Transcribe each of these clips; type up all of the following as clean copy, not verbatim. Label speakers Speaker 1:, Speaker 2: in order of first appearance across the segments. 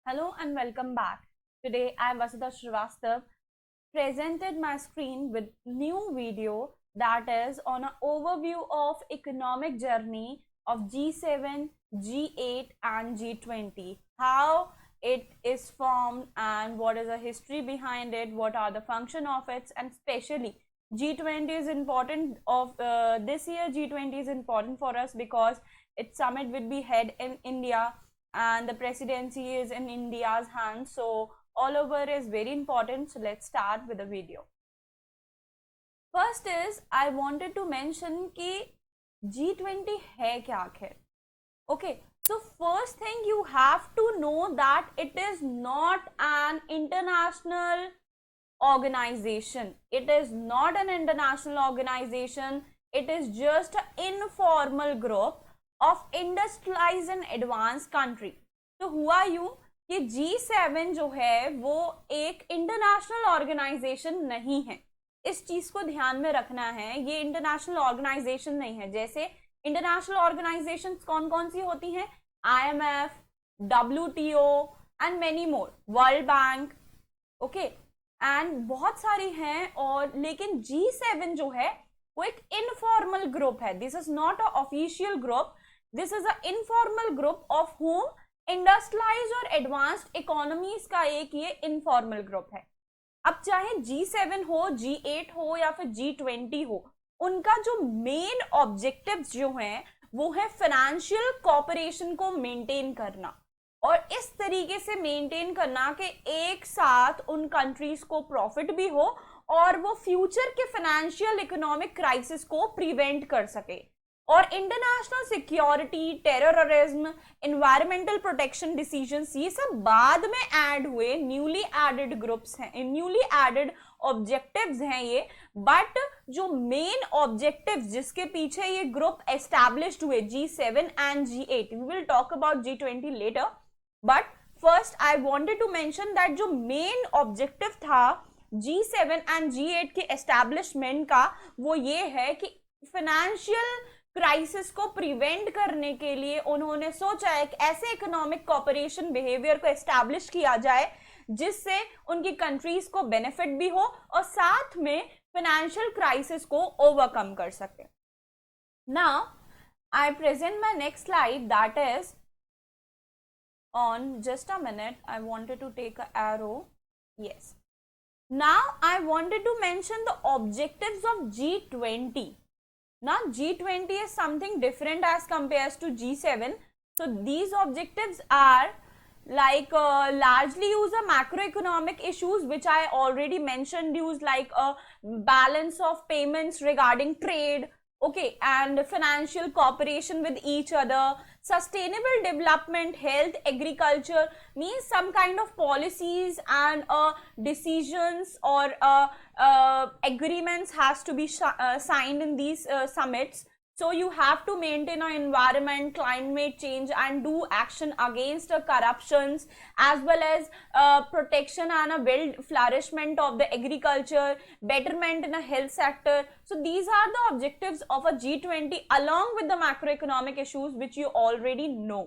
Speaker 1: Hello and welcome back. Today I am Vasudha Srivastav, presented my screen with new video that is on an overview of economic journey of G7, G8 and G20. How it is formed and what is the history behind it, what are the function of it, and especially G20 is important of this year. G20 is important for us because its summit will be held in India and the presidency is in India's hands. So all over is very important. So let's start with the video. First is I wanted to mention कि G20 है क्या आखिर. Okay, so first thing you have to know that it is not an international organization. It is not an international organization. It is just an informal group of industrialise and advance country. तो हुआ यूं कि G7 जो है वो एक international organisation नहीं है. इस चीज को ध्यान में रखना है, ये इंटरनेशनल ऑर्गेनाइजेशन नहीं है. जैसे इंटरनेशनल ऑर्गेनाइजेशन कौन कौन सी होती हैं? IMF, WTO and many more, world bank, okay, and बहुत सारी हैं. और लेकिन G7 जो है वो एक इनफॉर्मल ग्रुप है. This is not a official group. This is an informal group of whom industrialized और advanced economies का एक ये informal group है. अब चाहे G7 हो, G8 हो या फिर G20 हो, उनका जो मेन ऑब्जेक्टिव्स जो हैं वो है फाइनेंशियल कॉपरेशन को मेंटेन करना और इस तरीके से मेंटेन करना कि एक साथ उन कंट्रीज को प्रॉफिट भी हो और वो फ्यूचर के फाइनेंशियल इकोनॉमिक क्राइसिस को प्रिवेंट कर सके. और international security, terrorism, environmental protection decisions ये सब बाद में ऐड हुए, न्यूली एडेड ग्रुप्स हैं, न्यूली एडेड ऑब्जेक्टिव्स हैं ये. बट जो मेन ऑब्जेक्टिव्स जिसके पीछे ये ग्रुप एस्टैब्लिश्ड हुए, G7 and G8, we will talk about G20 later. But first I wanted to mention that जो मेन ऑब्जेक्टिव था G7 एंड G8 के एस्टैब्लिशमेंट का वो ये है कि फाइनेंशियल क्राइसिस को प्रिवेंट करने के लिए उन्होंने सोचा है कि ऐसे इकोनॉमिक कॉपरेशन बिहेवियर को एस्टैब्लिश किया जाए जिससे उनकी कंट्रीज को बेनिफिट भी हो और साथ में फाइनेंशियल क्राइसिस को ओवरकम कर सके. Now I present my next slide that is on just a minute. I wanted to take a arrow. Yes, now I wanted to mention the objectives of G20. Now G20 is something different as compared to G7. So these objectives are like largely use a macroeconomic issues which I already mentioned, use like a balance of payments regarding trade, okay, and financial cooperation with each other, sustainable development, health, agriculture, means some kind of policies and decisions or agreements has to be signed in these summits. So you have to maintain our environment, climate change and do action against corruptions as well as protection and a well flourishment of the agriculture, betterment in the health sector. So these are the objectives of a G20 along with the macroeconomic issues which you already know.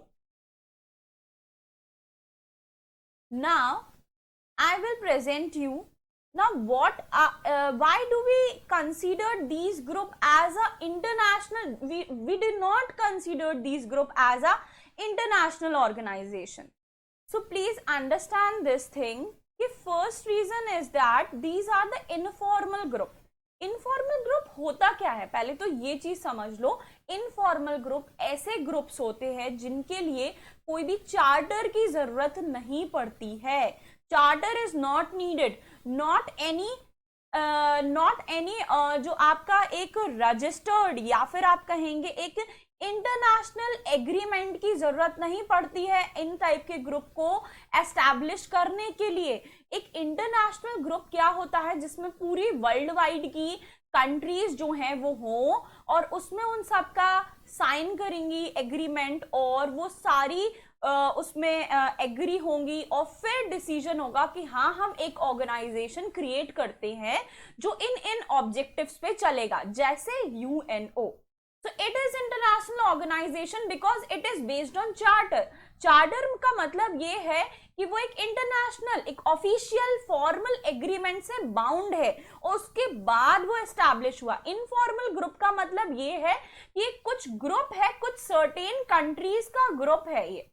Speaker 1: Now I will present you. Now what why do we consider these group as a international? We did not consider these group as a international organization. So please understand this thing. The first reason is that these are the informal group. Informal group होता क्या है, पहले तो ये चीज समझ लो. Informal group ऐसे groups होते हैं जिनके लिए कोई भी चार्टर की जरूरत नहीं पड़ती है. Charter is not needed, not any जो आपका एक रजिस्टर्ड या फिर आप कहेंगे एक इंटरनेशनल एग्रीमेंट की जरूरत नहीं पड़ती है इन टाइप के ग्रुप को एस्टैब्लिश करने के लिए. एक इंटरनेशनल ग्रुप क्या होता है जिसमें पूरी वर्ल्ड वाइड की कंट्रीज जो हैं वो हो और उसमें उन सब का साइन करेंगी एग्रीमेंट और वो सारी उसमें एग्री होंगी और फिर डिसीजन होगा कि हाँ हम एक ऑर्गेनाइजेशन क्रिएट करते हैं जो इन ऑब्जेक्टिव्स पे चलेगा, जैसे UNO. So it is international organization because it is based on charter. Charter का मतलब ये है कि वो एक इंटरनेशनल, एक ऑफिशियल फॉर्मल एग्रीमेंट से बाउंड है, उसके बाद वो एस्टैब्लिश हुआ. इनफॉर्मल ग्रुप का मतलब ये है कि कुछ ग्रुप है, कुछ सर्टेन कंट्रीज का ग्रुप है ये.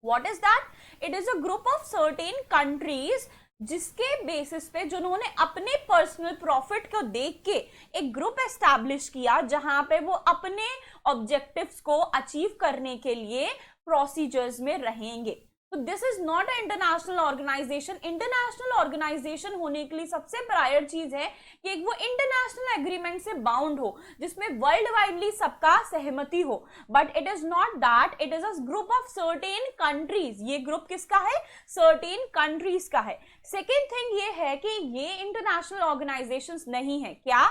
Speaker 1: What is that? It is a group of certain countries जिसके बेसिस पे जिन्होंने अपने पर्सनल प्रॉफिट को देख के एक ग्रुप एस्टैब्लिश किया जहां पे वो अपने ऑब्जेक्टिव्स को अचीव करने के लिए प्रोसीजर्स में रहेंगे. तो this is not a international organization. International organization होने के लिए सबसे प्रायर चीज है कि एक वो इंटरनेशनल एग्रीमेंट से बाउंड हो जिसमें वर्ल्ड वाइडली सबका सहमति हो. But it is not that, it is a group of certain countries. ये ग्रुप किसका है? सर्टेन कंट्रीज का है. सेकेंड थिंग ये है कि ये इंटरनेशनल ऑर्गेनाइजेशंस नहीं है. क्या?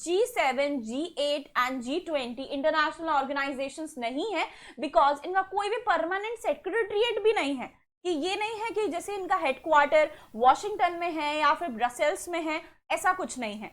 Speaker 1: G7, G8 and G20 international organisations नहीं है बिकॉज इनका कोई भी परमानेंट सेक्रेटरिएट भी नहीं है. कि ये नहीं है कि जैसे इनका हेडक्वार्टर वॉशिंगटन में है या फिर ब्रसेल्स में है, ऐसा कुछ नहीं है.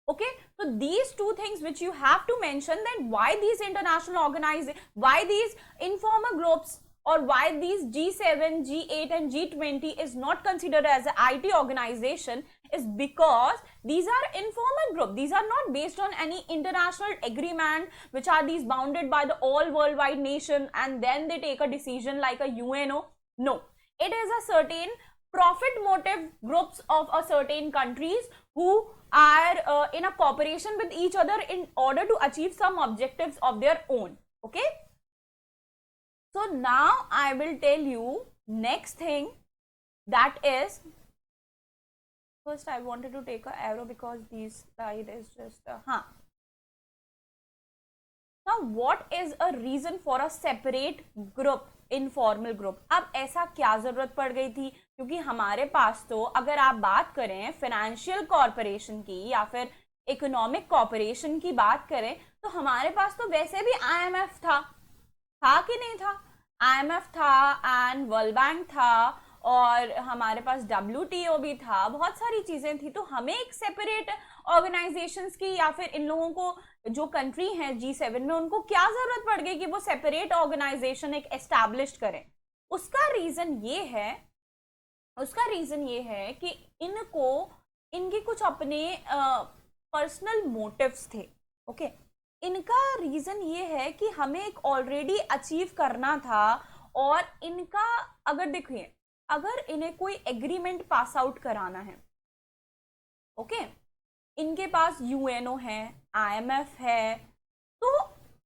Speaker 1: Okay, so these two things which you have to mention, then why these international organizations, why these informal groups, or why these G7, G8 and G20 is not considered as an IT organization is because these are informal group. These are not based on any international agreement which are these bounded by the all worldwide nation and then they take a decision like a UNO. No, it is a certain profit motive groups of a certain countries who are in a cooperation with each other in order to achieve some objectives of their own. Okay, so now I will tell you next thing, that is, first I wanted to take a arrow because this slide is just now what is a reason for a separate group, informal group? अब ऐसा क्या जरूरत पड़ गई थी? क्योंकि हमारे पास तो अगर आप बात करें फाइनेंशियल कॉर्पोरेशन की या फिर इकोनॉमिक कॉर्पोरेशन की बात करें तो हमारे पास तो वैसे भी IMF था कि नहीं था? IMF था एंड वर्ल्ड बैंक था और हमारे पास WTO भी था, बहुत सारी चीजें थी. तो हमें एक सेपरेट ऑर्गेनाइजेशंस की या फिर इन लोगों को जो कंट्री है G7 में उनको क्या जरूरत पड़ गई कि वो सेपरेट ऑर्गेनाइजेशन एक एस्टैब्लिश करें? उसका रीजन ये है कि इनके कुछ अपने पर्सनल मोटिव्स थे. ओके, इनका रीजन ये है कि हमें एक ऑलरेडी अचीव करना था और इनका अगर देखिए, अगर इन्हें कोई एग्रीमेंट पास आउट कराना है, ओके, इनके पास UNO है, IMF है, तो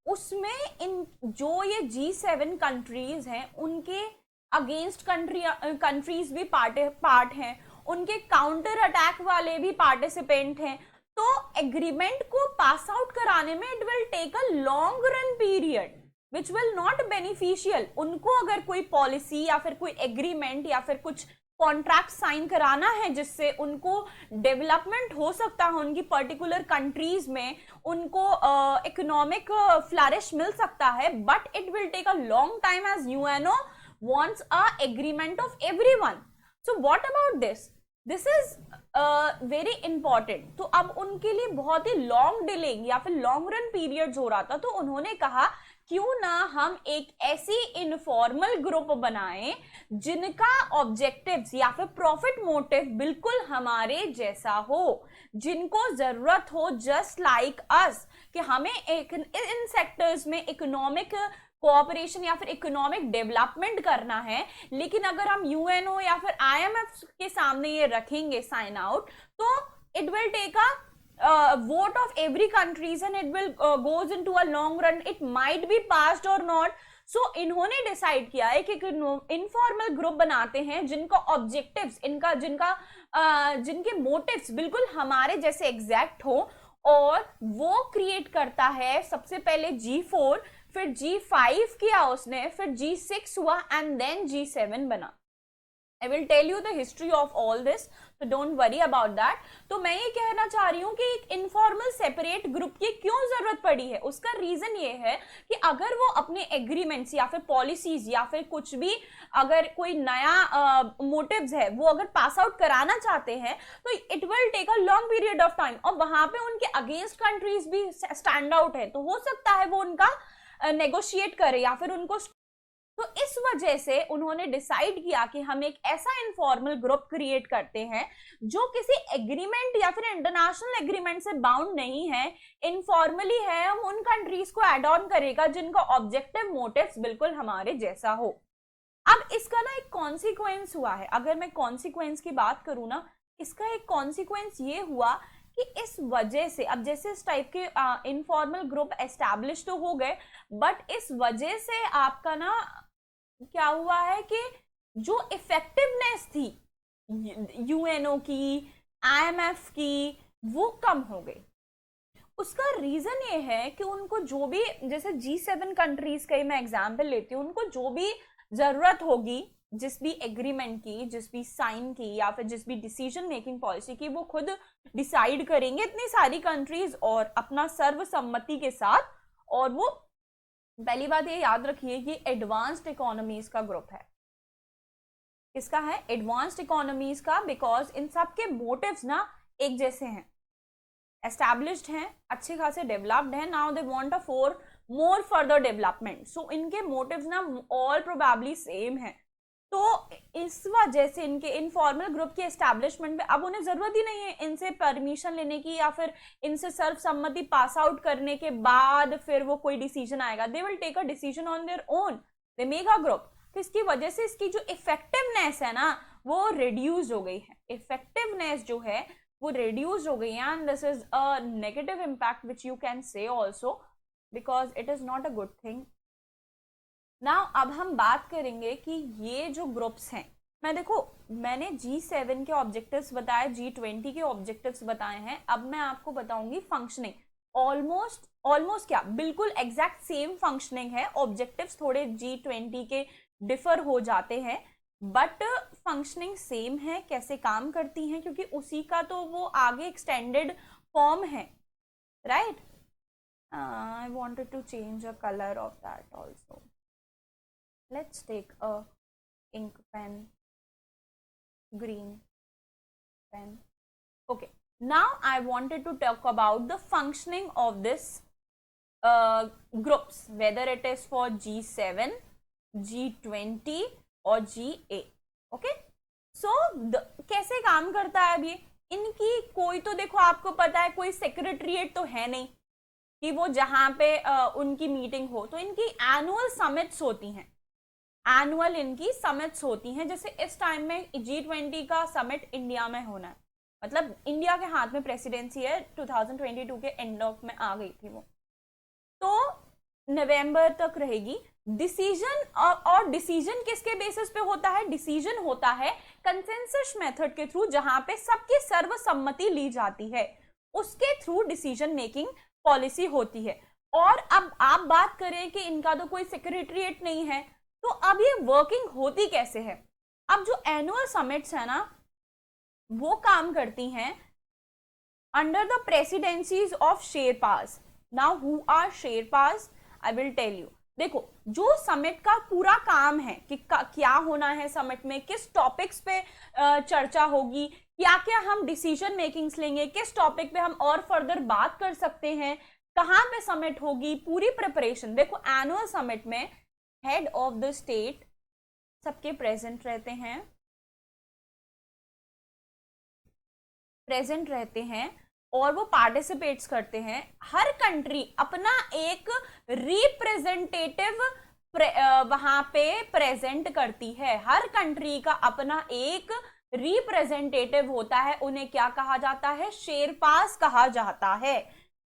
Speaker 1: उसमें इन जो ये G7 कंट्रीज हैं उनके अगेंस्ट कंट्रीज भी पार्ट हैं, उनके काउंटर अटैक वाले भी पार्टिसिपेंट हैं. तो एग्रीमेंट को पास आउट कराने में it will take a long run period which will not beneficial. उनको अगर कोई पॉलिसी या फिर कोई एग्रीमेंट या फिर कुछ कॉन्ट्रैक्ट साइन कराना है जिससे उनको डेवलपमेंट हो सकता है, उनकी पर्टिकुलर कंट्रीज में उनको इकोनॉमिक फ्लरिश मिल सकता है, but it will take a long time as UNO wants a agreement of everyone. So what about this? This is very important. तो अब उनके लिए बहुत ही लॉन्ग डिलेइंग या फिर लॉन्ग रन पीरियड्स हो रहा था, तो उन्होंने कहा क्यों ना हम एक ऐसी इनफॉर्मल ग्रुप बनाएं जिनका ऑब्जेक्टिव्स या फिर प्रॉफिट मोटिव बिल्कुल हमारे जैसा हो, जिनको जरूरत हो जस्ट लाइक अस कि हमें एक इन सेक्टर्स में इकोनॉमिक कोऑपरेशन या फिर इकोनॉमिक डेवलपमेंट करना है. लेकिन अगर हम UNO या फिर IMF के सामने ये रखेंगे साइन आउट, तो it will take a vote of every countries and it will goes into a long run, it might be passed or not. So इन्होंने डिसाइड किया है कि इनफॉर्मल ग्रुप बनाते हैं जिनका ऑब्जेक्टिव्स जिनके मोटिव्स बिल्कुल हमारे जैसे एग्जैक्ट हो, और वो क्रिएट करता है सबसे पहले G4, फिर G5 किया उसने, फिर G6 हुआ एंड देन G7 बना. I will tell you the history of all this. तो डोंट वरी अबाउट दैट। तो मैं ये कहना चाह रही हूँ कि एक इनफॉर्मल सेपरेट ग्रुप की क्यों जरूरत पड़ी है, उसका रीजन ये है कि अगर वो अपने एग्रीमेंट्स या फिर पॉलिसीज या फिर कुछ भी अगर कोई नया मोटिव्स है वो अगर पास आउट कराना चाहते हैं तो it will take a long period of time, और वहां पे उनके अगेंस्ट कंट्रीज भी स्टैंड आउट है, तो हो सकता है वो उनका नेगोशिएट करे या फिर उनको। तो इस वजह से उन्होंने डिसाइड किया कि हम एक ऐसा इनफॉर्मल ग्रुप क्रिएट करते हैं जो किसी एग्रीमेंट या फिर इंटरनेशनल एग्रीमेंट से बाउंड नहीं है, इनफॉर्मली है, हम उन कंट्रीज को एड ऑन करेगा जिनका ऑब्जेक्टिव मोटिव्स बिल्कुल हमारे जैसा हो। अब इसका ना एक कॉन्सिक्वेंस हुआ है, अगर मैं कॉन्सिक्वेंस की बात करूं ना, इसका एक कॉन्सिक्वेंस ये हुआ कि इस वजह से अब जैसे इस टाइप के इनफॉर्मल ग्रुप एस्टैब्लिश तो हो गए, बट इस वजह से आपका ना क्या हुआ है कि जो इफेक्टिवनेस थी यूएनओ की, आईएमएफ की, वो कम हो गई। उसका रीजन ये है कि उनको जो भी, जैसे G7 कंट्रीज का ही मैं एग्जांपल लेती हूँ, उनको जो भी जरूरत होगी जिस भी एग्रीमेंट की, जिस भी साइन की या फिर जिस भी डिसीजन मेकिंग पॉलिसी की, वो खुद डिसाइड करेंगे इतनी सारी कंट्रीज और अपना सर्वसम्मति के साथ। और वो पहली बात ये याद रखिए कि एडवांस्ड इकोनॉमीज का ग्रुप है। किसका है? एडवांस्ड इकोनॉमीज का, बिकॉज इन सब के मोटिव्स ना एक जैसे हैं, एस्टैब्लिश्ड हैं, अच्छे खासे डेवलप्ड हैं, now they want a for more further development, so इनके मोटिव्स ना ऑल प्रोबेबली सेम है। तो इस वजह से इनके इनफॉर्मल ग्रुप की एस्टैब्लिशमेंट में अब उन्हें जरूरत ही नहीं है इनसे परमिशन लेने की या फिर इनसे सर्वसम्मति पास आउट करने के बाद फिर वो कोई डिसीजन आएगा। They will take a decision on their own, they make a group. तो इसकी वजह से इसकी जो इफेक्टिवनेस है ना वो रिड्यूस हो गई है, इफेक्टिवनेस जो है वो रिड्यूस हो गई है, and this is a negative impact which you can say also, because it is not a good thing. Now अब हम बात करेंगे कि ये जो ग्रुप्स हैं, मैंने G7 के ऑब्जेक्टिव्स बताए, G20 के ऑब्जेक्टिव्स बताए हैं, अब मैं आपको बताऊंगी फंक्शनिंग। ऑलमोस्ट क्या, बिल्कुल एग्जैक्ट सेम फंक्शनिंग है, ऑब्जेक्टिव्स थोड़े G20 के डिफर हो जाते हैं बट फंक्शनिंग सेम है, कैसे काम करती हैं, क्योंकि उसी का तो वो आगे एक्सटेंडेड फॉर्म है, right? I wanted to change a color of that also. Let's take a ink pen, green pen. Okay, now I wanted to talk about the functioning of this groups, whether it is for G7, G20 और G8. Okay, so कैसे काम करता है अब ये? इनकी कोई तो देखो आपको पता है कोई सेक्रेटरीट तो है नहीं कि वो जहां पे उनकी मीटिंग हो, तो इनकी एनुअल समिट्स होती हैं, एनुअल इनकी समिट्स होती हैं। जैसे इस टाइम में G20 का समिट इंडिया में होना है, मतलब इंडिया के हाथ में प्रेसिडेंसी है, 2022 के एंड ऑफ में आ गई थी वो, तो नवंबर तक रहेगी। डिसीजन और डिसीजन किसके बेसिस पे होता है? डिसीजन होता है कंसेंसस मेथड के थ्रू, जहां पे सबकी सर्वसम्मति ली जाती है, उसके थ्रू डिसीजन मेकिंग पॉलिसी होती है। और अब आप बात करें कि इनका तो कोई सेक्रेटरीट नहीं है, तो अब ये वर्किंग होती कैसे है? अब जो एनुअल समिट्स है ना वो काम करती हैं under the presidencies of sherpas. Now who are sherpas, I will tell you. देखो, जो समिट का पूरा काम है कि क्या होना है समिट में, किस टॉपिक्स पे चर्चा होगी, क्या क्या हम डिसीजन मेकिंग्स लेंगे, किस टॉपिक पे हम और फर्दर बात कर सकते हैं, कहाँ पे समिट होगी, पूरी प्रिपरेशन। देखो, एनुअल समिट में हेड ऑफ द स्टेट सबके प्रेजेंट रहते हैं और वो पार्टिसिपेट्स करते हैं। हर कंट्री अपना एक रिप्रेजेंटेटिव वहां पे प्रेजेंट करती है, हर कंट्री का अपना एक रिप्रेजेंटेटिव होता है, उन्हें क्या कहा जाता है? शेरपास कहा जाता है।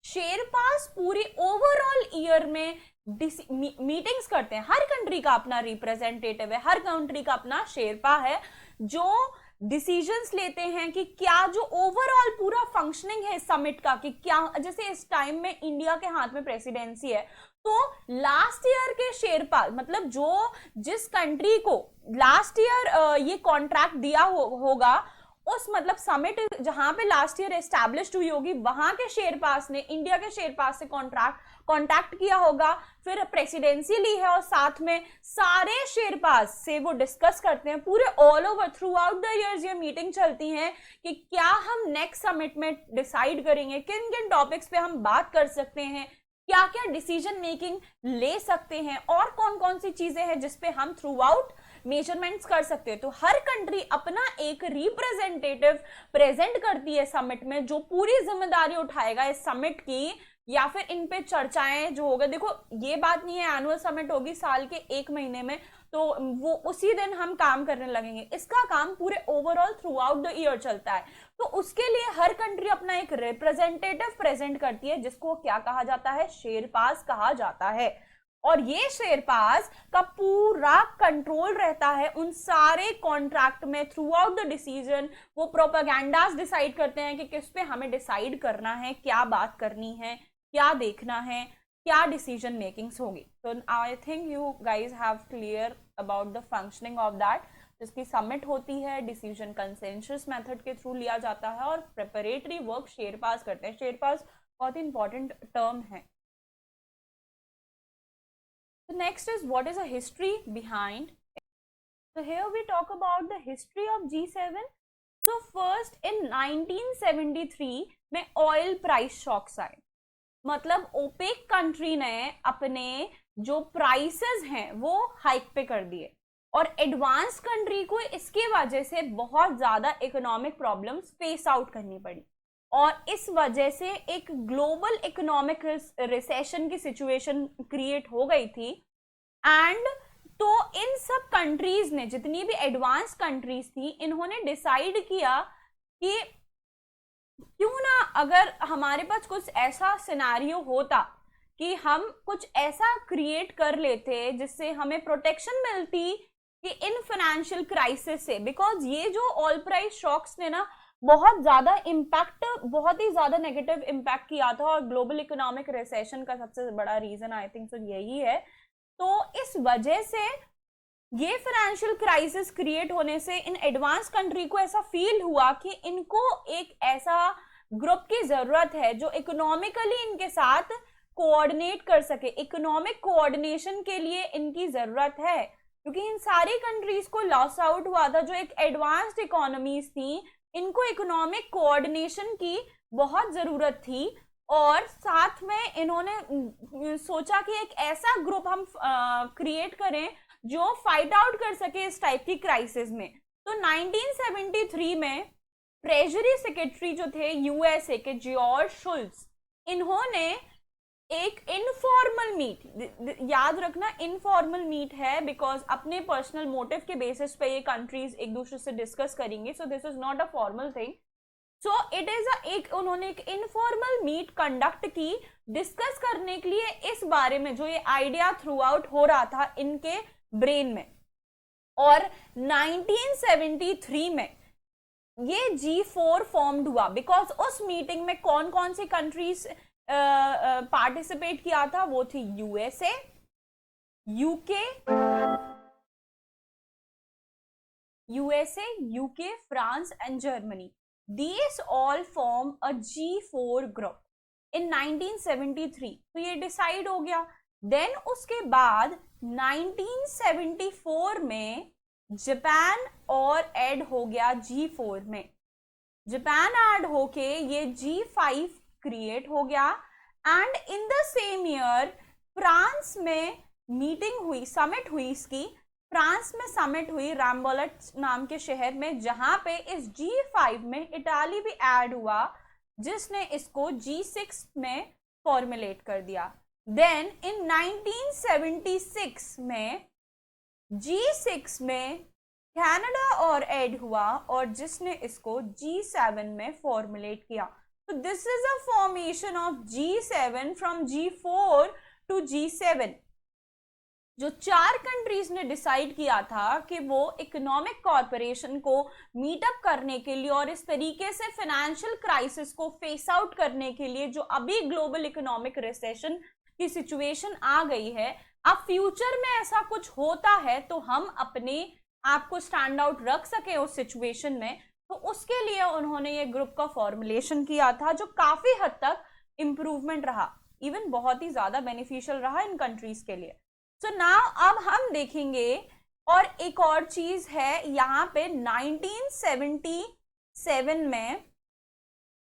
Speaker 1: शेरपास पूरी ओवरऑल ईयर में मीटिंग्स करते हैं, हर कंट्री का अपना रिप्रेजेंटेटिव है, हर कंट्री का अपना शेरपा है जो डिसीजंस लेते हैं कि क्या जो ओवरऑल पूरा फंक्शनिंग है समिट का, कि क्या, जैसे इस टाइम में इंडिया के हाथ में प्रेसिडेंसी है, तो लास्ट ईयर के शेरपा, मतलब जो जिस कंट्री को लास्ट ईयर ये कॉन्ट्रैक्ट दिया होगा, उस मतलब समिट जहां पे लास्ट ईयर एस्टैब्लिश्ड हुई होगी, वहां के शेरपास ने इंडिया के शेरपास से कांटेक्ट किया होगा, फिर प्रेसिडेंसी ली है और साथ में सारे शेरपास से वो डिस्कस करते हैं। पूरे all over through out the years ये मीटिंग चलती है कि क्या हम नेक्स्ट समिट में डिसाइड करेंगे, किन किन टॉपिक्स पे हम बात कर सकते हैं, क्या क्या डिसीजन मेकिंग ले सकते हैं, और कौन कौन सी चीजें हैं जिसपे हम थ्रू आउट मेजरमेंट्स कर सकते हैं। तो हर कंट्री अपना एक रिप्रेजेंटेटिव प्रेजेंट करती है समिट में, जो पूरी जिम्मेदारी उठाएगा इस समिट की, या फिर इन पे चर्चाएं जो होगा। देखो ये बात नहीं है एनुअल समिट होगी साल के 1 महीने में तो वो उसी दिन हम काम करने लगेंगे, इसका काम पूरे overall through out the year चलता है। तो उसके लिए हर कंट्री अपना एक रिप्रेजेंटेटिव प्रेजेंट करती है, जिसको क्या कहा जाता है, शेरपास कहा जाता है। और ये शेरपास का पूरा कंट्रोल रहता है उन सारे कॉन्ट्रैक्ट में थ्रू आउट द डिसीजन। वो प्रोपेगेंडास डिसाइड करते हैं कि किस पे हमें डिसाइड करना है, क्या बात करनी है, क्या देखना है, क्या डिसीजन मेकिंग्स होगी। तो I think you guys have clear about the functioning of that. जिसकी समिट होती है, डिसीजन कंसेंसस मेथड के थ्रू लिया जाता है, और प्रिपरेटरी वर्क शेरपास करते हैं। शेरपास बहुत ही इंपॉर्टेंट टर्म है। So next is what is a history behind. So here we talk about the history of G7. So first in 1973 में ऑयल प्राइस शॉक्स आए, मतलब ओपेक कंट्री ने अपने जो प्राइसेस हैं वो हाइक पे कर दिए, और एडवांस कंट्री को इसके वजह से बहुत ज्यादा इकोनॉमिक प्रॉब्लम्स फेस आउट करनी पड़ी, और इस वजह से एक ग्लोबल इकोनॉमिक रिसेशन की सिचुएशन क्रिएट हो गई थी। एंड तो इन सब कंट्रीज ने, जितनी भी एडवांस कंट्रीज थी, इन्होंने डिसाइड किया कि क्यों ना अगर हमारे पास कुछ ऐसा सिनेरियो होता कि हम कुछ ऐसा क्रिएट कर लेते जिससे हमें प्रोटेक्शन मिलती कि इन फाइनेंशियल क्राइसिस से। बिकॉज ये जो ऑयल प्राइस शॉक्स ने ना बहुत ज्यादा इम्पैक्ट, बहुत ही ज्यादा नेगेटिव इम्पैक्ट किया था, और ग्लोबल इकोनॉमिक रिसेशन का सबसे बड़ा रीजन आई थिंक सो यही है। तो इस वजह से ये फाइनेंशियल क्राइसिस क्रिएट होने से इन एडवांस कंट्री को ऐसा फील हुआ कि इनको एक ऐसा ग्रुप की जरूरत है जो इकोनॉमिकली इनके साथ कोऑर्डिनेट कर सके। इकोनॉमिक कोऑर्डिनेशन के लिए इनकी जरूरत है, क्योंकि इन सारी कंट्रीज को लॉस आउट हुआ था जो एक एडवांस्ड इकोनॉमीज थी, इनको इकोनॉमिक कोऑर्डिनेशन की बहुत जरूरत थी। और साथ में इन्होंने सोचा कि एक ऐसा ग्रुप हम क्रिएट करें जो फाइट आउट कर सके इस टाइप की क्राइसिस में। तो 1973 में ट्रेजरी सेक्रेटरी जो थे यूएसए के जॉर्ज शुल्ट्ज, इन्होंने एक इनफॉर्मल मीट, याद रखना इनफॉर्मल मीट है, बिकॉज अपने पर्सनल मोटिव के बेसिस पे ये कंट्रीज एक दूसरे से डिस्कस करेंगे, so this is not a formal thing. So it is उन्होंने एक इनफॉर्मल मीट कंडक्ट की डिस्कस करने के लिए इस बारे में जो ये आइडिया थ्रू आउट हो रहा था इनके ब्रेन में। और 1973 में ये G4 फॉर्म्ड हुआ, बिकॉज उस मीटिंग में कौन कौन सी कंट्रीज पार्टिसिपेट किया था, वो थी USA, UK, France and Germany. These all form a G4 group in 1973। तो ये डिसाइड हो गया। देन उसके बाद 1974 में जापान और ऐड हो गया G4 में। जापान ऐड होके ये G5 क्रिएट हो गया। And in the same year France में मीटिंग हुई, समिट हुई इसकी, फ्रांस में समिट हुई रैम्बोलट नाम के शहर में, जहां पे इस G5 में इटाली भी ऐड हुआ, जिसने इसको G6 में फॉर्मुलेट कर दिया। देन इन 1976 में G6 में कनाडा और ऐड हुआ, और जिसने इसको G7 में फॉर्मुलेट किया। तो this is a formation of G7 from G4 to G7। जो 4 कंट्रीज ने डिसाइड किया था कि वो इकोनॉमिक कॉर्पोरेशन को मीटअप करने के लिए और इस तरीके से फाइनेंशियल क्राइसिस को फेस आउट करने के लिए, जो अभी ग्लोबल इकोनॉमिक रिसेशन की सिचुएशन आ गई है, अब फ्यूचर में ऐसा कुछ होता है तो हम अपने आप को स्टैंड आउट रख सके उस सिचुएशन में, तो उसके लिए उन्होंने ये ग्रुप का फॉर्मुलेशन किया था, जो काफी हद तक इंप्रूवमेंट रहा, इवन बहुत ही ज्यादा बेनिफिशियल रहा इन कंट्रीज के लिए। सो नाउ अब हम देखेंगे, और एक और चीज है यहाँ पे 1977 में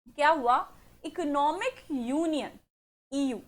Speaker 1: क्या हुआ, इकोनॉमिक यूनियन ईयू,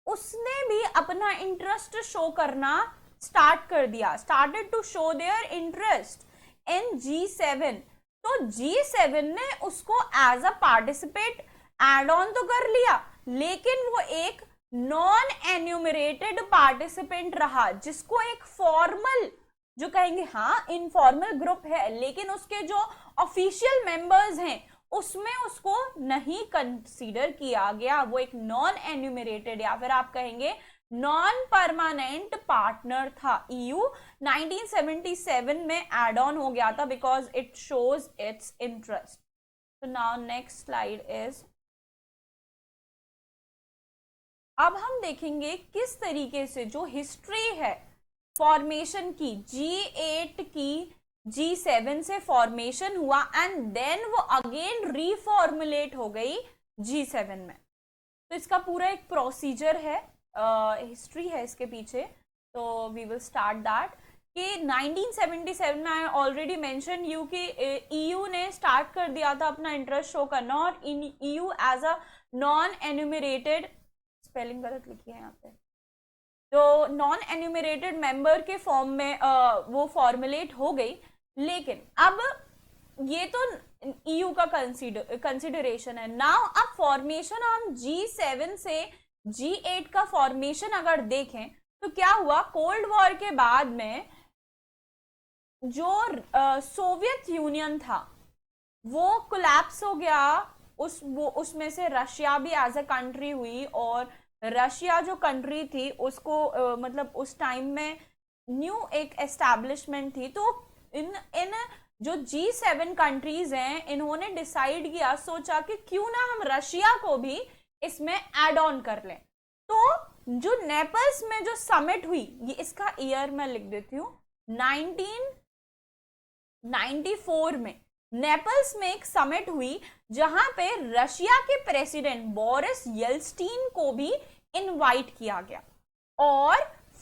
Speaker 1: उसने भी अपना इंटरेस्ट शो करना स्टार्ट कर दिया, started to show their interest in G7। तो G7 ने उसको as a participated on तो कर लिया, लेकिन वो एक नॉन एन्यूमरेटेड पार्टिसिपेंट रहा, जिसको एक फॉर्मल, जो कहेंगे हाँ इनफॉर्मल ग्रुप है, लेकिन उसके जो ऑफिशियल मेंबर्स हैं उसमें उसको नहीं कंसीडर किया गया, वो एक नॉन एन्यूमरेटेड या फिर आप कहेंगे नॉन परमानेंट पार्टनर था। ईयू 1977 में एड ऑन हो गया था because it shows it's interest. तो नाउ नेक्स्ट स्लाइड इज, अब हम देखेंगे किस तरीके से जो हिस्ट्री है फॉर्मेशन की, G8 की G7 से फॉर्मेशन हुआ एंड देन वो अगेन रीफॉर्मुलेट हो गई G7 में। तो इसका पूरा एक प्रोसीजर है, हिस्ट्री है इसके पीछे। तो वी विल स्टार्ट दैट कि 1977 में आई ऑलरेडी मेंशन यू कि ईयू ने स्टार्ट कर दिया था अपना इंटरेस्ट शो करना, और in EU as a non enumerated, spelling गलत लिखी है यहाँ पे, तो नॉन एन्यूमरेटेड मेंबर के फॉर्म में वो फॉर्मुलेट हो गई। लेकिन अब ये तो ईयू का कंसिडरेशन है। नाउ अब फॉर्मेशन हम G7 से G8 का फॉर्मेशन अगर देखें तो क्या हुआ, कोल्ड वॉर के बाद में जो सोवियत यूनियन था वो कोलैप्स हो गया, उसमें से रशिया भी एज अ कंट्री हुई, और रशिया जो कंट्री थी उसको मतलब उस टाइम में न्यू एक एस्टैब्लिशमेंट थी। तो इन जो G7 कंट्रीज हैं इन्होंने डिसाइड किया, सोचा कि क्यों ना हम रशिया को भी इसमें एड ऑन कर लें। तो जो नेपल्स में जो समिट हुई, ये इसका ईयर मैं लिख देती हूँ, 1994 में नेपल्स में एक समिट हुई जहां पे रशिया के प्रेसिडेंट बोरिस येल्स्टीन को भी इनवाइट किया गया। और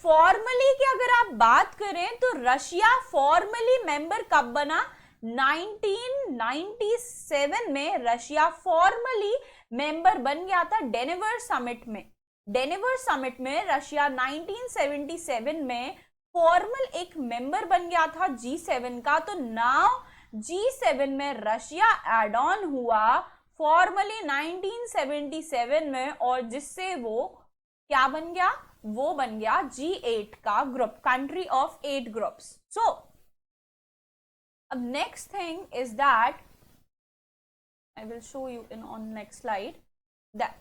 Speaker 1: फॉर्मली की अगर आप बात करें तो रशिया फॉर्मली मेंबर कब बना, 1997 में रशिया फॉर्मली मेंबर बन गया था डेनेवर समिट में। डेनेवर समिट में रशिया 1977 में फॉर्मल एक मेंबर बन गया था G7 का। तो नाउ G7 में रशिया एड ऑन हुआ फॉर्मली 1977 में, और जिससे वो क्या बन गया, वो बन गया G8 का ग्रुप, कंट्री ऑफ 8 ग्रुप्स। सो अब next thing is that I will show you in on next slide that,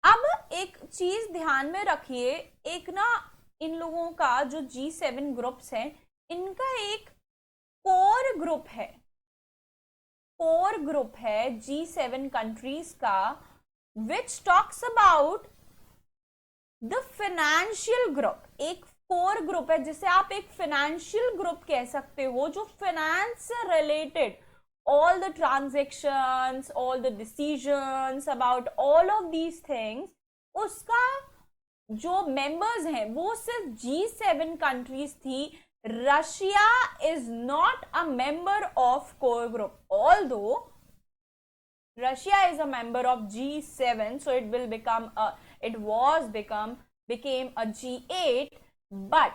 Speaker 1: अब एक चीज ध्यान में रखिए, एक ना इन लोगों का जो G7 ग्रुप्स हैं इनका एक कोर ग्रुप है, कोर ग्रुप है G7 कंट्रीज का, which talks about the financial group. एक कोर ग्रुप है जिसे आप एक फाइनेंशियल ग्रुप कह सकते हो, जो फाइनेंस से related all the transactions, all the decisions about all of these things, उसका जो members हैं वो सिर्फ G7 countries थी। Russia is not a member of core group, although Russia is a member of G7, so it will become a, became a G8, but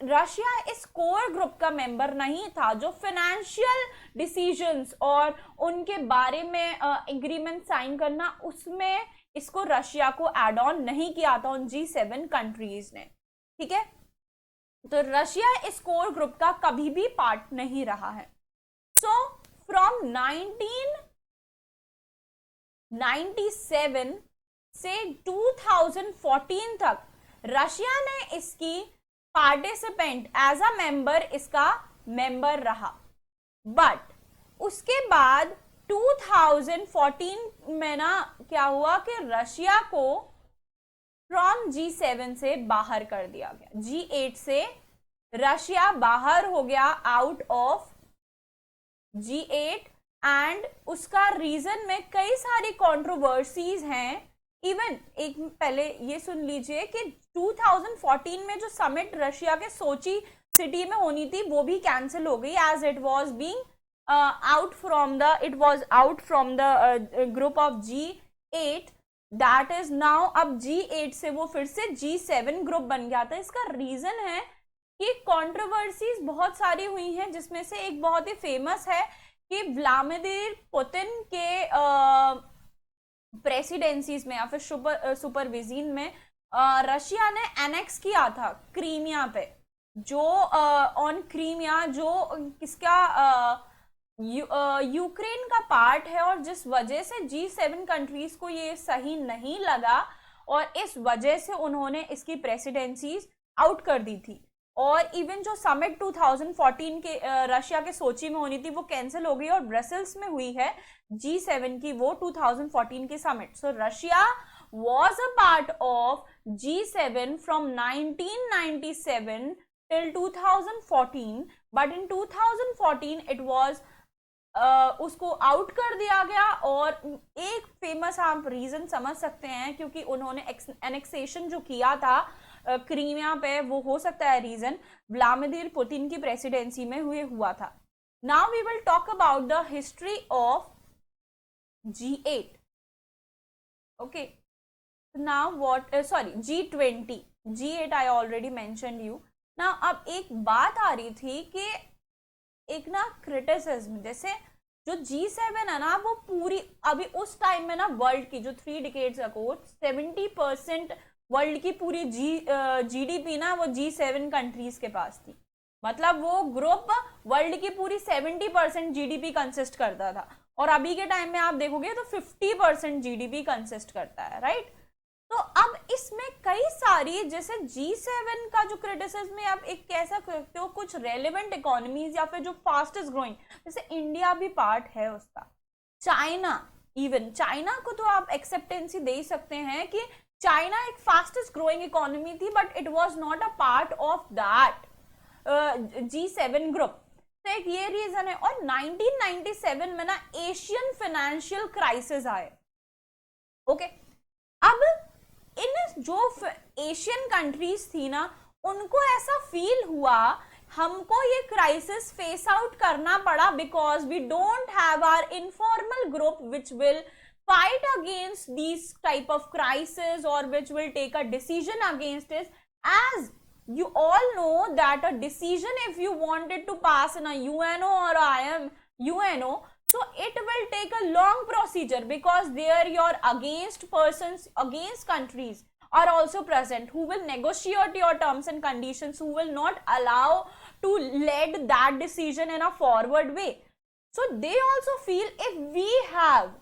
Speaker 1: Russia इस core group का member नहीं था, जो financial decisions और उनके बारे में एग्रीमेंट साइन करना, उसमें इसको रशिया को एड ऑन नहीं किया था उन G7 कंट्रीज ने। ठीक है, तो रशिया इस कोर ग्रुप का कभी भी पार्ट नहीं रहा है। सो फ्रॉम 1997 से 2014 तक रशिया ने इसकी पार्टिसिपेंट एज अ मेंबर इसका मेंबर रहा, बट उसके बाद 2014 में ना क्या हुआ कि रशिया को फ्रॉम G7 से बाहर कर दिया गया, G8 से रशिया बाहर हो गया, आउट ऑफ G8 एंड उसका रीजन में कई सारी कंट्रोवर्सीज हैं। इवन एक पहले ये सुन लीजिए कि 2014 में जो समिट रशिया के सोची सिटी में होनी थी वो भी कैंसिल हो गई as it was being out from the group of G8 that is now. अब G8 से वो फिर से G7 ग्रुप बन गया था। इसका रीजन है कि कंट्रोवर्सीज बहुत सारी हुई हैं, जिसमें से एक बहुत ही फेमस है कि व्लादिमीर पुतिन के प्रेसिडेंसीज में या फिर सुपरविजन में रशिया ने एनेक्स किया था क्रीमिया पे, जो ऑन क्रीमिया जो किसका यूक्रेन का पार्ट है, और जिस वजह से G7 कंट्रीज को ये सही नहीं लगा और इस वजह से उन्होंने इसकी प्रेसिडेंसीज आउट कर दी थी। और इवन जो समिट 2014 के रशिया के सोची में होनी थी वो कैंसिल हो गई और ब्रसेल्स में हुई है G7 की वो 2014 की summit. So Russia was a part of G7 from 1997 till 2014, but in 2014 it was उसको आउट कर दिया गया। और एक फेमस आप रीजन समझ सकते हैं क्योंकि उन्होंने एनेक्सेशन जो किया था क्रीमिया पे, वो हो सकता है रीजन व्लादिमीर पुतिन की प्रेसिडेंसी में हुआ था। Now we will talk about the history of G8। Okay, now what G20, G8 I already mentioned you. Now अब एक बात आ रही थी कि एक ना क्रिटिसिज्म, जैसे जो G7 है ना वो पूरी अभी उस टाइम में ना वर्ल्ड की जो 3 डिकेड्स अगो 70% वर्ल्ड की पूरी GDP ना वो G7 कंट्रीज के पास थी। मतलब वो ग्रुप वर्ल्ड की पूरी 70% GDP कंसिस्ट करता था, और अभी के टाइम में आप देखोगे तो 50% GDP कंसिस्ट करता है, राइट। तो अब इसमें कई सारी, जैसे G7 का जो क्रिटिसिज्म है, आप एक कह सकते हो कुछ रेलेवेंट इकोनॉमीज या फिर जो फास्टेस्ट ग्रोइंग, जैसे इंडिया भी पार्ट है उसका, चाइना, इवन चाइना को तो आप एक्सेप्टेंसी दे सकते हैं कि चाइना एक फास्टेस्ट ग्रोइंग इकोनॉमी थी, but it was not a part of that G7 group. तो एक ये रीजन है। और 1997 में ना एशियन फाइनेंशियल क्राइसिस आए। ओके, अब इन जो एशियन कंट्रीज थी ना उनको ऐसा फील हुआ हमको ये क्राइसिस फेस आउट करना पड़ा because we don't have our informal group which will fight against these type of crisis or which will take a decision against it. As you all know that a decision, if you wanted to pass in a UNO or UNO, so it will take a long procedure because there your against persons, against countries are also present who will negotiate your terms and conditions, who will not allow to lead that decision in a forward way. So they also feel if we have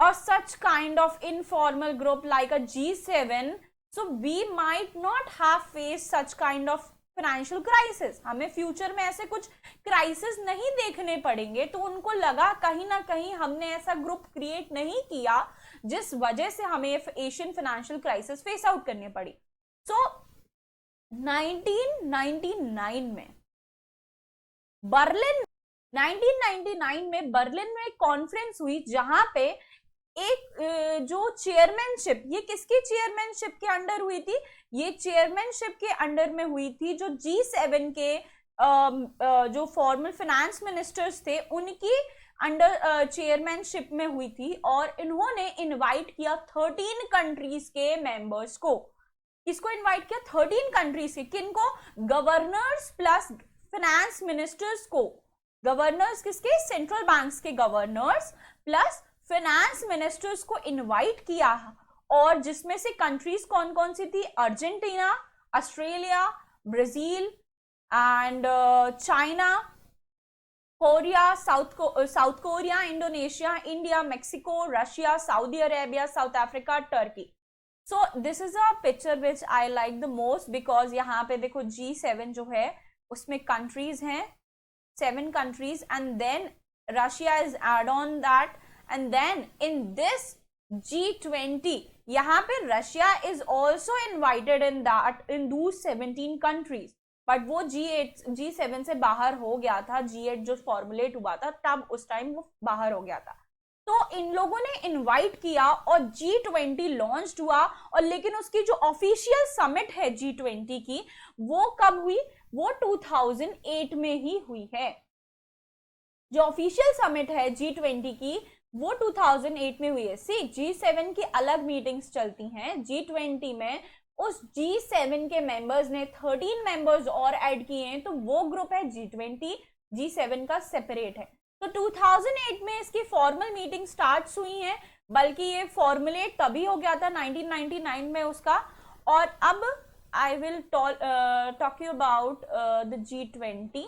Speaker 1: or such kind of informal group like a G7, so we might not have faced such kind of financial crisis, हमें future में ऐसे कुछ crisis नहीं देखने पड़ेंगे। तो उनको लगा कहीं ना कहीं हमने ऐसा ग्रुप क्रिएट नहीं किया जिस वजह से हमें Asian financial crisis face out करनी पड़ी। सो 1999 में बर्लिन में एक कॉन्फ्रेंस हुई जहां पे एक जो चेयरमैनशिप, ये किसकी चेयरमैनशिप के अंडर हुई थी? ये चेयरमैनशिप के अंडर में हुई थी जो G7 के जो फॉर्मल फाइनेंस मिनिस्टर्स थे उनकी अंडर चेयरमैनशिप में हुई थी। और इन्होंने इनवाइट किया 13 कंट्रीज के मेंबर्स को। किसको इनवाइट किया? 13 कंट्रीज के। किनको? गवर्नर्स प्लस फाइनेंस मिनिस्टर्स को। गवर्नर्स किसके? सेंट्रल बैंक्स के गवर्नर्स प्लस फाइनेंस मिनिस्टर्स को इनवाइट किया। और जिसमें से कंट्रीज कौन कौन सी थी? Argentina, Australia, Brazil and China, Korea, south Korea, Indonesia, India, Mexico, Russia, Saudi Arabia, south Africa, Turkey. So this is a picture which I like the most because यहाँ पे देखो G7 जो है उसमें कंट्रीज हैं 7 countries and then Russia is add on that, and then in this G20 यहाँ पे Russia is also invited in that in those 17 countries. But वो G7 से बाहर हो गया था। G8 जो फॉर्मुलेट हुआ था तब उस टाइम वो बाहर हो गया था। तो इन लोगों ने इनवाइट किया और G20 लॉन्च हुआ। और लेकिन उसकी जो ऑफिशियल समिट है G20 की, वो कब हुई? वो 2008 में ही हुई है। जो ऑफिशियल समिट है G20 की, वो 2008 में हुई है। सी G7 की अलग मीटिंग्स चलती हैं, G20 में उस G7 के मेंबर्स ने 13 मेंबर्स और ऐड किए हैं, तो वो ग्रुप है G20, G7 का सेपरेट है। तो 2008 में इसकी फॉर्मल मीटिंग स्टार्ट हुई है, बल्कि ये फॉर्मुलेट तभी हो गया था 1999 में उसका। और अब I will talk you about the G20।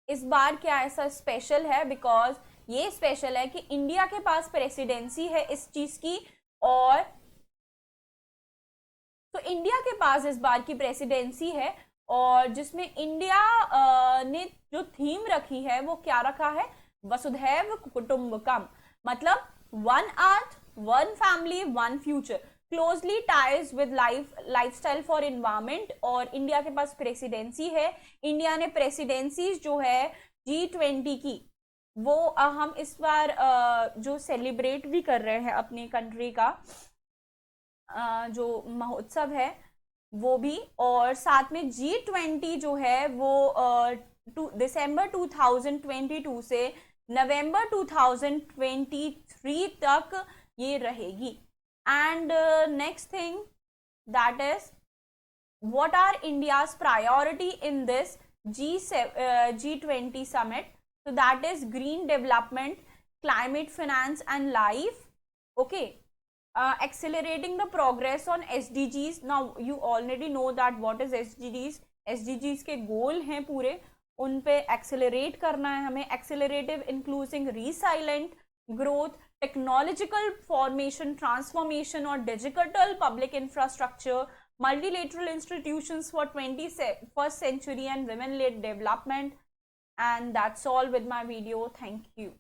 Speaker 1: इस बार क्या ऐसा स्पेशल है? बिकॉज ये स्पेशल है कि इंडिया के पास प्रेसिडेंसी है इस चीज की। और तो इंडिया के पास इस बार की प्रेसिडेंसी है, और जिसमें इंडिया ने जो थीम रखी है वो क्या रखा है? वसुधैव कुटुंबकम, मतलब one earth, one family, one future, closely ties with lifestyle for environment. और इंडिया के पास प्रेसिडेंसी है। इंडिया ने प्रेसिडेंसी जो है G20 की, वो हम इस बार जो सेलिब्रेट भी कर रहे हैं अपनी कंट्री का जो महोत्सव है वो भी। और साथ में G20 जो है वो दिसंबर 2022 से नवंबर 2023 तक ये रहेगी। And next thing that is what are India's priority in this G20 summit? So that is green development, climate finance and life. Okay. Accelerating the progress on SDGs. Now you already know that what is SDGs. SDGs के गोल हैं पूरे, उन पे accelerate करना है हमें। Accelerative inclusive resilient growth, technological formation transformation और digital public infrastructure, multilateral institutions for 21st century and women-led development. And that's all with my video. Thank you.